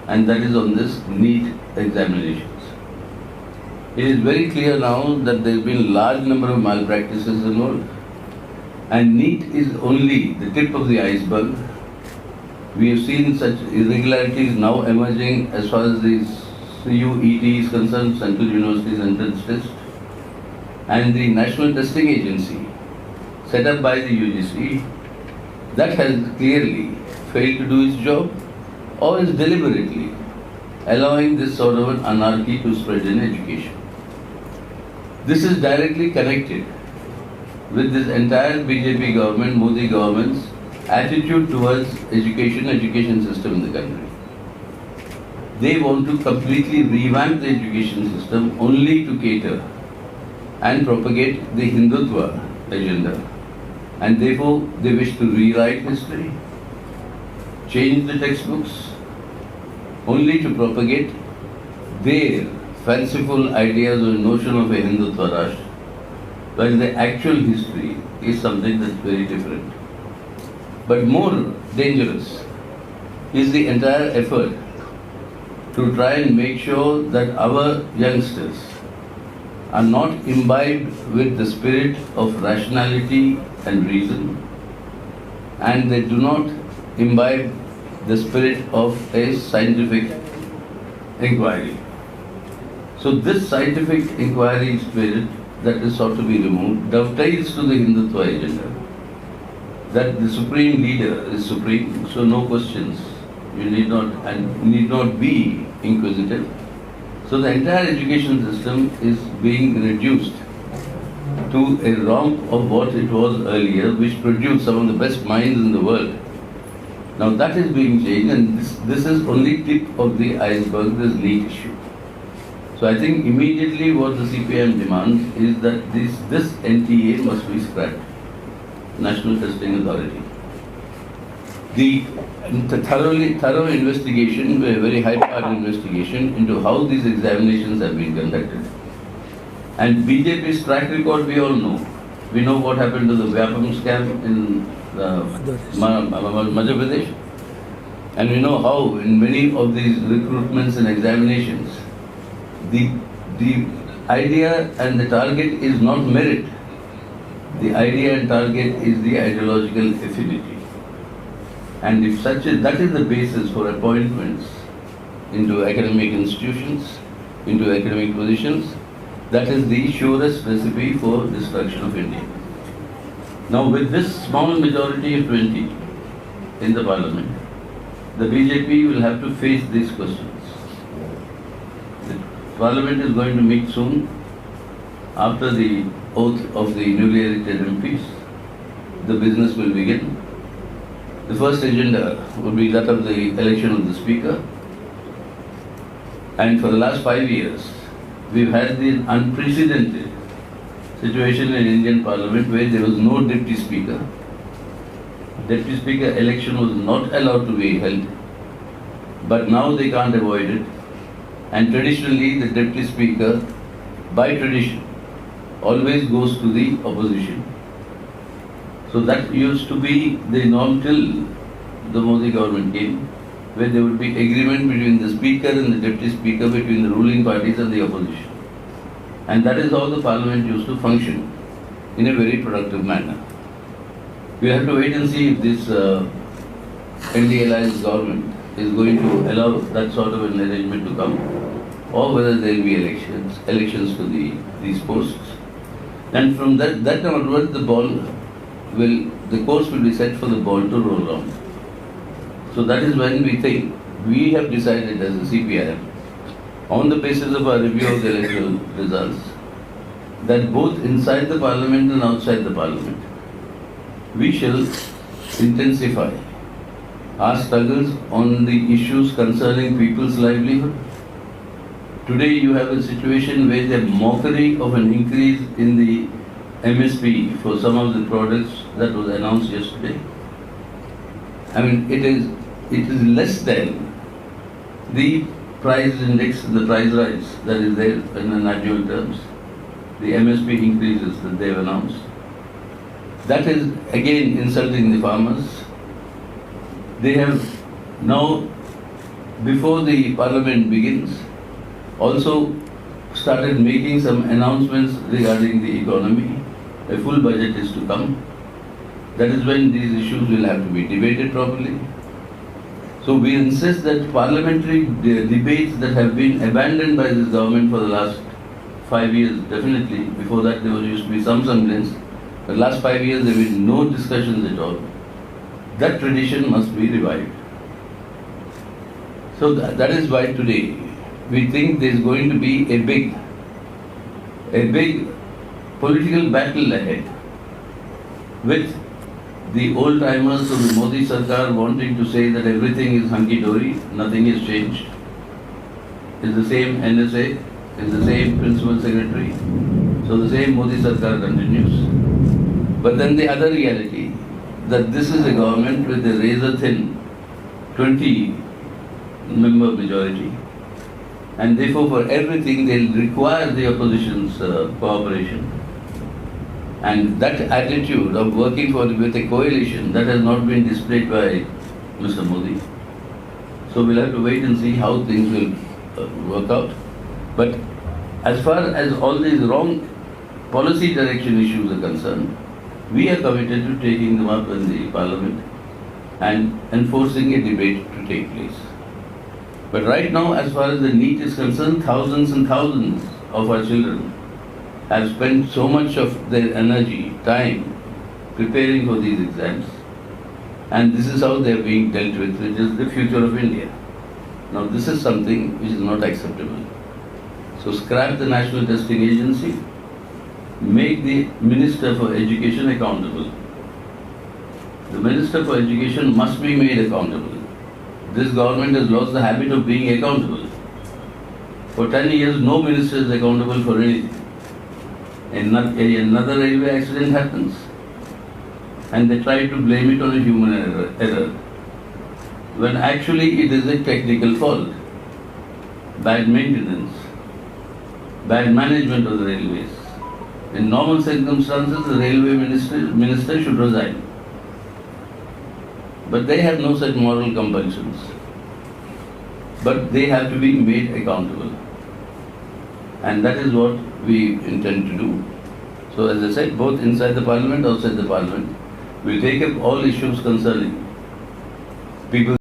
and that is on this NEET examinations. It is very clear now that there has been large number of malpractices involved, and NEET is only the tip of the iceberg. We have seen such irregularities now emerging as far as the CUET is concerned, Central Universities Entrance Test, and the National Testing Agency set up by the UGC, that has clearly failed to do its job or is deliberately allowing this sort of an anarchy to spread in education. This is directly connected with this entire BJP government, Modi government's attitude towards education system in the country. They want to completely revamp the education system only to cater and propagate the Hindutva agenda. And therefore, they wish to rewrite history, change the textbooks, only to propagate their fanciful ideas or notion of a Hindutva Rashtra, while the actual history is something that's very different. But more dangerous is the entire effort to try and make sure that our youngsters are not imbibed with the spirit of rationality and reason, and they do not imbibe the spirit of a scientific inquiry. So this scientific inquiry spirit that is sought to be removed dovetails to the Hindutva agenda, that the supreme leader is supreme, so no questions. You need not be inquisitive. So the entire education system is being reduced to a romp of what it was earlier, which produced some of the best minds in the world. Now that is being changed, and this is only tip of the iceberg, this NEET issue. So I think immediately what the CPIM demands is that this NTA must be scrapped, National Testing Authority. The thorough investigation, a very high-powered investigation into how these examinations have been conducted. And BJP's track record we all know. We know what happened to the Vyapam scam in Madhya Pradesh. And we know how in many of these recruitments and examinations, the idea and the target is not merit. The idea and target is the ideological affinity. And if that is the basis for appointments into academic institutions, into academic positions, that is the surest recipe for destruction of India. Now with this small majority of 20 in the parliament, the BJP will have to face these questions. The parliament is going to meet soon after the oath of the newly elected MPs. The business will begin. The first agenda will be that of the election of the Speaker. And for the last 5 years, we've had the unprecedented situation in Indian Parliament where there was no Deputy Speaker. Deputy Speaker election was not allowed to be held, but now they can't avoid it. And traditionally, the Deputy Speaker, by tradition, always goes to the opposition. So that used to be the norm till the Modi government came, where there would be agreement between the Speaker and the Deputy Speaker, between the ruling parties and the opposition. And that is how the Parliament used to function in a very productive manner. We have to wait and see if this NDA alliance government is going to allow that sort of an arrangement to come, or whether there will be elections to these posts. And from that onwards, the course will be set for the ball to roll on. So that is when we think, we have decided as a CPIM, on the basis of our review of the electoral results, that both inside the Parliament and outside the Parliament, we shall intensify our struggles on the issues concerning people's livelihood. Today you have a situation where the mockery of an increase in the MSP for some of the products that was announced yesterday. I mean, it is less than the price index, the price rise that is there in annual terms, the MSP increases that they have announced. That is again insulting the farmers. They have now before the Parliament begins, also started making some announcements regarding the economy. A full budget is to come. That is when these issues will have to be debated properly. So we insist that parliamentary debates that have been abandoned by this government for the last 5 years, definitely, before that there used to be some semblance, the last 5 years there have been no discussions at all. That tradition must be revived. So that is why today we think there is going to be a big political battle ahead with the old timers of the Modi Sarkar wanting to say that everything is hunky-dory, nothing has changed. It's the same NSA, it's the same Principal Secretary. So the same Modi Sarkar continues. But then the other reality, that this is a government with a razor-thin 20-member majority. And therefore for everything they'll require the opposition's cooperation. And that attitude of working with a coalition, that has not been displayed by Mr. Modi. So we'll have to wait and see how things will work out. But as far as all these wrong policy direction issues are concerned, we are committed to taking them up in the Parliament and enforcing a debate to take place. But right now, as far as the NEET is concerned, thousands and thousands of our children have spent so much of their energy, time, preparing for these exams. And this is how they are being dealt with, which is the future of India. Now this is something which is not acceptable. So scrap the National Testing Agency, make the Minister for Education accountable. The Minister for Education must be made accountable. This government has lost the habit of being accountable. For 10 years, no minister is accountable for anything. Another railway accident happens, and they try to blame it on a human error, when actually it is a technical fault, bad maintenance, bad management of the railways. In normal circumstances, the railway minister should resign. But they have no such moral compulsions. But they have to be made accountable. And that is what we intend to do. So as I said, both inside the Parliament, outside the Parliament, we'll take up all issues concerning people.